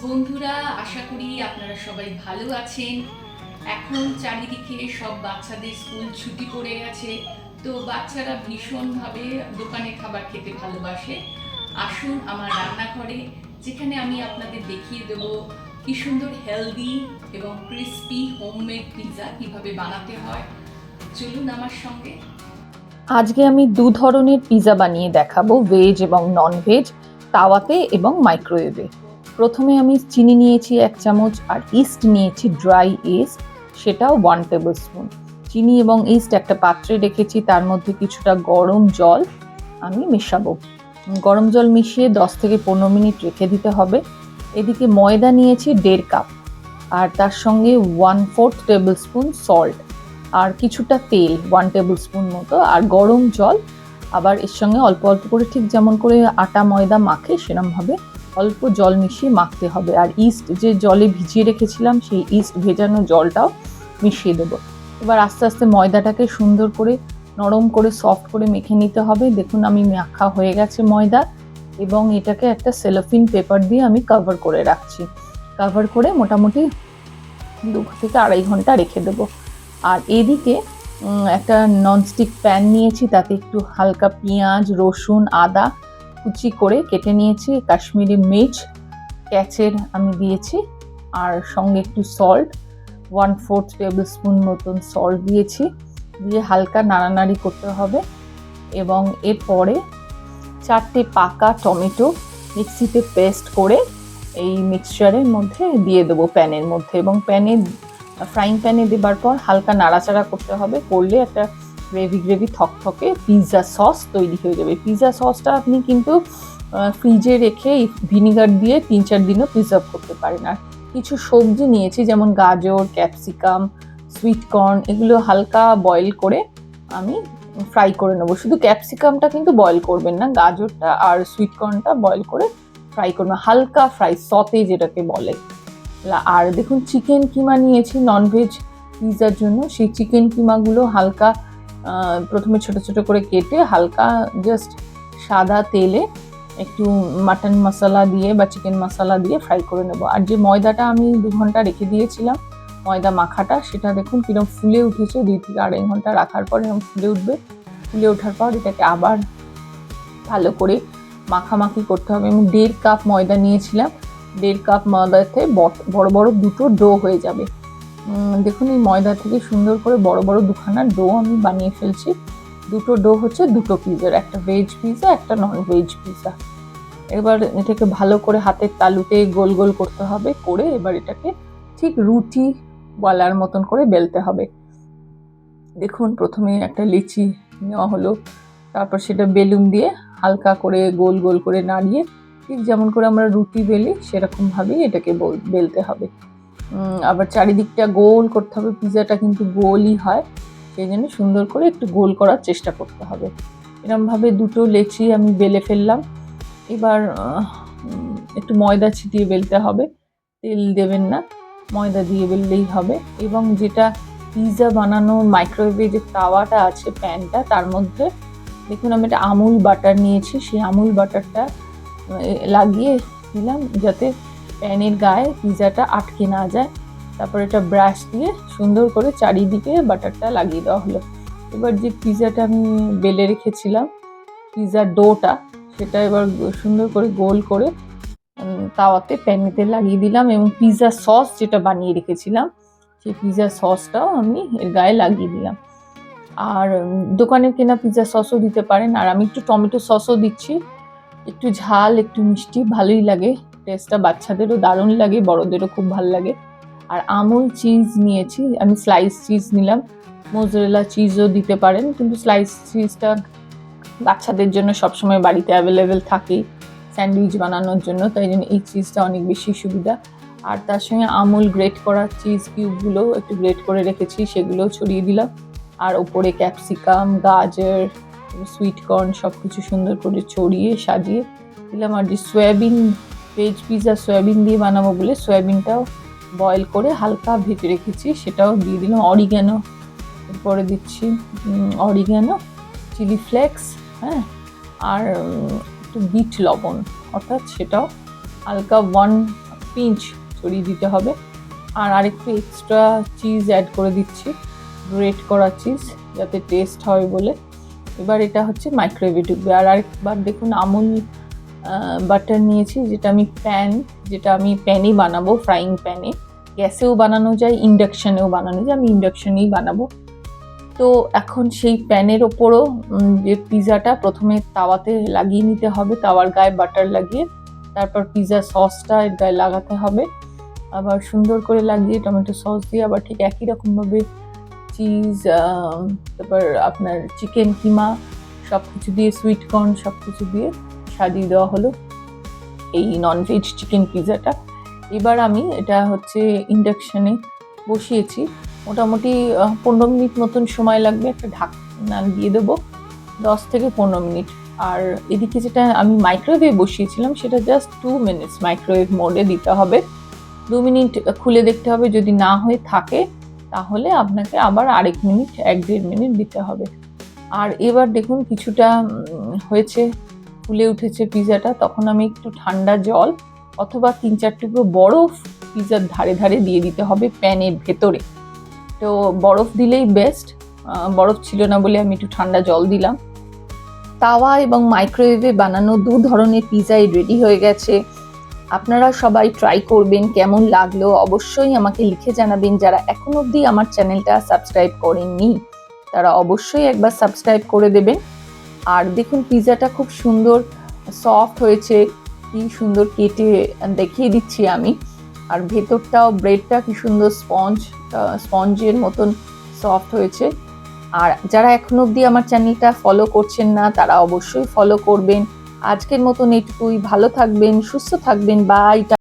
বন্ধুরা, আশা করি আপনারা সবাই ভালো আছেন। এখন চারিদিকে সব বাচ্চাদের স্কুল ছুটি পড়ে গেছে, তো বাচ্চারা ভীষণভাবে দোকানে খাবার খেতে ভালোবাসে। আসুন আমার রান্নাঘরে, যেখানে আমি আপনাদের দেখিয়ে দেবো কি সুন্দর হেলদি এবং ক্রিস্পি হোমমেড পিৎজা কিভাবে বানাতে হয়। চলুন আমার সঙ্গে। আজকে আমি দু ধরনের পিৎজা বানিয়ে দেখাবো, ভেজ এবং নন ভেজ, তাওয়াতে এবং মাইক্রোওয়েভে। প্রথমে আমি চিনি নিয়েছি 1 চামচ আর ইস্ট নিয়েছি, ড্রাই ইস্ট, সেটাও 1 টেবিল স্পুন। চিনি এবং ইস্ট একটা পাত্রে রেখেছি, তার মধ্যে কিছুটা গরম জল আমি মেশাবো। গরম জল মিশিয়ে 10 থেকে 15 মিনিট রেখে দিতে হবে। এদিকে ময়দা নিয়েছি 1.5 কাপ, আর তার সঙ্গে 1/4 টেবিল স্পুন সল্ট, আর কিছুটা তেল 1 টেবিল স্পুন মতো, আর গরম জল। আবার এর সঙ্গে অল্প অল্প করে, ঠিক যেমন করে আটা ময়দা মাখে সেরকমভাবে অল্প জল মিশিয়ে মাখতে হবে। আর ইস্ট যে জলে ভিজিয়ে রেখেছিলাম, সেই ইস্ট ভেজানো জলটাও মিশিয়ে দেবো। এবার আস্তে আস্তে ময়দাটাকে সুন্দর করে নরম করে সফট করে মেখে নিতে হবে। দেখুন আমি মাখা হয়ে গেছে ময়দা, এবং এটাকে একটা সেলোফিন পেপার দিয়ে আমি কভার করে রাখছি। কভার করে মোটামুটি 2 থেকে 2.5 ঘন্টা রেখে দেবো। আর এদিকে একটা ননস্টিক প্যান নিয়েছি, তাতে একটু হালকা পেঁয়াজ, রসুন, আদা কুচি করে কেটে নিয়েছি, কাশ্মীরি মির্চ ক্যাচের আমি দিয়েছি, আর সঙ্গে একটু সল্ট 1/4 টেবিল স্পুন মতন সল্ট দিয়েছি, দিয়ে হালকা নাড়ানাড়ি করতে হবে। এবং এরপরে 4টে পাকা টমেটো মিক্সিতে পেস্ট করে এই মিক্সচারের মধ্যে দিয়ে দেবো প্যানের মধ্যে, এবং ফ্রাইং প্যানে দেবার পর হালকা নাড়াচাড়া করতে হবে। করলে একটা গ্রেভি থকথকে পিৎজা সস তৈরি হয়ে যাবে। পিৎজা সসটা আপনি কিন্তু ফ্রিজে রেখে ভিনিগার দিয়ে 3-4 দিনও প্রিজার্ভ করতে পারেন। আর কিছু সবজি নিয়েছি, যেমন গাজর, ক্যাপসিকাম, সুইট কর্ন, এগুলো হালকা বয়েল করে আমি ফ্রাই করে নেবো। শুধু ক্যাপসিকামটা কিন্তু বয়েল করবেন না, গাজরটা আর সুইট কর্নটা বয়েল করে ফ্রাই করবেন, হালকা ফ্রাই, সতে যেটাকে বলে। আর দেখুন চিকেন কিমা নিয়েছি ননভেজ পিৎজার জন্য। সেই চিকেন কিমাগুলো হালকা প্রথমে ছোট ছোট করে কেটে হালকা জাস্ট সাদা তেলে একটু মাটন মশলা দিয়ে বা চিকেন মশলা দিয়ে ফ্রাই করে নেব। আর যে ময়দাটা আমি 2 ঘন্টা রেখে দিয়েছিলাম, ময়দা মাখাটা, সেটা দেখুন কিরকম ফুলে উঠেছে। 2 থেকে 2.5 ঘন্টা রাখার পর এরকম ফুলে উঠবে। ফুলে ওঠার পর এটাকে আবার ভালো করে মাখামাখি করতে হবে। আমি 1.5 কাপ ময়দা নিয়েছিলাম, 1.5 কাপ ময়দাতে বড় বড় 2টো ডো হয়ে যাবে। দেখুন এই ময়দা থেকে সুন্দর করে বড় বড় 2খানা ডো আমি বানিয়ে ফেলছি। 2টো ডো হচ্ছে 2টো পিৎজার, একটা ভেজ পিৎজা, একটা নন ভেজ পিৎজা। এবার এটাকে ভালো করে হাতের তালুতে গোল গোল করতে হবে, করে এবার এটাকে ঠিক রুটি বলার মতন করে বেলতে হবে। দেখুন প্রথমে একটা লিচি নেওয়া হলো, তারপর সেটা বেলুন দিয়ে হালকা করে গোল গোল করে নাড়িয়ে, ঠিক যেমন করে আমরা রুটি বেলি সেরকমভাবেই এটাকে বেলতে হবে। আবার চারিদিকটা গোল করতে হবে। পিৎজাটা কিন্তু গোলই হয়, সেই জন্য সুন্দর করে একটু গোল করার চেষ্টা করতে হবে। এরকমভাবে 2টো লেচি আমি বেলে ফেললাম। এবার একটু ময়দা ছিটিয়ে বেলতে হবে, তেল দেবেন না, ময়দা দিয়ে বেললেই হবে। এবং যেটা পিৎজা বানানোর মাইক্রোওয়েভে যে তাওয়াটা আছে, প্যানটা, তার মধ্যে দেখুন আমি একটা আমুল বাটার নিয়েছি, সেই আমুল বাটারটা লাগিয়ে দিলাম যাতে প্যানের গায়ে পিৎজাটা আটকে না যায়। তারপর এটা ব্রাশ দিয়ে সুন্দর করে চারিদিকে বাটারটা লাগিয়ে দেওয়া হলো। এবার যে পিৎজাটা আমি বেলে রেখেছিলাম, পিৎজার ডোটা, সেটা এবার সুন্দর করে গোল করে তাওয়াতে প্যানেতে লাগিয়ে দিলাম, এবং পিৎজা সস যেটা বানিয়ে রেখেছিলাম সেই পিৎজা সসটাও আমি এর গায়ে লাগিয়ে দিলাম। আর দোকানের কেনা পিৎজা সসও দিতে পারেন। আর আমি একটু টমেটো সসও দিচ্ছি, একটু ঝাল একটু মিষ্টি, ভালোই লাগে টেস্টটা। বাচ্চাদেরও দারুণ লাগে, বড়দেরও খুব ভালো লাগে। আর আমুল চিজ নিয়েছি আমি, স্লাইস চিজ নিলাম। মোজারেলা চিজও দিতে পারেন, কিন্তু স্লাইস চিজটা বাচ্চাদের জন্য সবসময় বাড়িতে অ্যাভেলেবেল থাকেই স্যান্ডউইচ বানানোর জন্য, তাই জন্য এই চিজটা অনেক বেশি সুবিধা। আর তার সঙ্গে আমুল গ্রেট করা চিজ কিউবগুলো একটু গ্রেট করে রেখেছি, সেগুলোও ছড়িয়ে দিলাম। আর ওপরে ক্যাপসিকাম, গাজর, সুইট কর্ন সব কিছু সুন্দর করে ছড়িয়ে সাজিয়ে দিলাম। আর যে সয়াবিন, ভেজ পিৎজা সয়াবিন দিয়ে বানাবো বলে সয়াবিনটাও বয়েল করে হালকা ভেজে রেখেছি, সেটাও দিয়ে দিলাম। অরিগ্যানো এরপরে দিচ্ছি, অরিগ্যানো, চিলি ফ্লেক্স, হ্যাঁ, আর একটু বিট লবণ, অর্থাৎ সেটাও হালকা 1 পিঞ্চ ছড়িয়ে দিতে হবে। আর আরেকটু এক্সট্রা চিজ অ্যাড করে দিচ্ছি, গ্রেট করা চিজ, যাতে টেস্ট হয় বলে। এবার এটা হচ্ছে মাইক্রোওয়েভে ঢুকবে। আর আরেকবার দেখুন আমুল বাটার নিয়েছি, যেটা আমি প্যানে বানাবো, ফ্রাইং প্যানে। গ্যাসেও বানানো যায়, ইন্ডাকশানেও বানানো যায়, আমি ইন্ডাকশানেই বানাবো। তো এখন সেই প্যানের ওপরও যে পিৎজাটা প্রথমে তাওয়াতে লাগিয়ে নিতে হবে, তাওয়ার গায়ে বাটার লাগিয়ে, তারপর পিৎজা সসটা এর গায়ে লাগাতে হবে, আবার সুন্দর করে লাগিয়ে টমেটো সস দিয়ে আবার ঠিক একই রকমভাবে চিজ, তারপর আপনার চিকেন কিমা সব কিছু দিয়ে, সুইট কর্ন সব কিছু দিয়ে সাজিয়ে দেওয়া হলো এই ননভেজ চিকেন পিৎজাটা। এবার আমি এটা হচ্ছে ইন্ডাকশানে বসিয়েছি, মোটামুটি 15 মিনিট মতন সময় লাগবে। একটা ঢাকনা দিয়ে দেবো 10 থেকে 15 মিনিট। আর এদিকে যেটা আমি মাইক্রোওয়েভে বসিয়েছিলাম সেটা জাস্ট 2 মিনিটস মাইক্রোওয়েভ মোডে দিতে হবে। 2 মিনিট খুলে দেখতে হবে, যদি না হয়ে থাকে তাহলে আপনাকে আবার 1-1.5 মিনিট দিতে হবে। আর এবার দেখুন কিছুটা হয়েছে, ফুলে উঠেছে পিৎজাটা। তখন আমি একটু ঠান্ডা জল অথবা 3-4 টুকরো বরফ পিৎজার ধারে ধারে দিয়ে দিতে হবে প্যানের ভেতরে। তো বরফ দিলেই বেস্ট, বরফ ছিল না বলে আমি একটু ঠান্ডা জল দিলাম। তাওয়া এবং মাইক্রোওয়েভে বানানো 2 ধরনের পিৎজাই রেডি হয়ে গেছে। আপনারা সবাই ট্রাই করবেন, কেমন লাগলো অবশ্যই আমাকে লিখে জানাবেন। যারা এখন অবধি আমার চ্যানেলটা সাবস্ক্রাইব করেননি তারা অবশ্যই একবার সাবস্ক্রাইব করে দেবেন। আর দেখুন পিৎজাটা খুব সুন্দর সফট হয়েছে, কি সুন্দর কেটে দেখিয়ে দিচ্ছি আমি। আর ভেতরটাও ব্রেডটা কি সুন্দর স্পঞ্জের মতন সফট হয়েছে। আর যারা এখনো অবধি আমার চ্যানেলটা ফলো করছেন না তারা অবশ্যই ফলো করবেন। আজকের মতন এইটুকুই, ভালো থাকবেন, সুস্থ থাকবেন, বাই।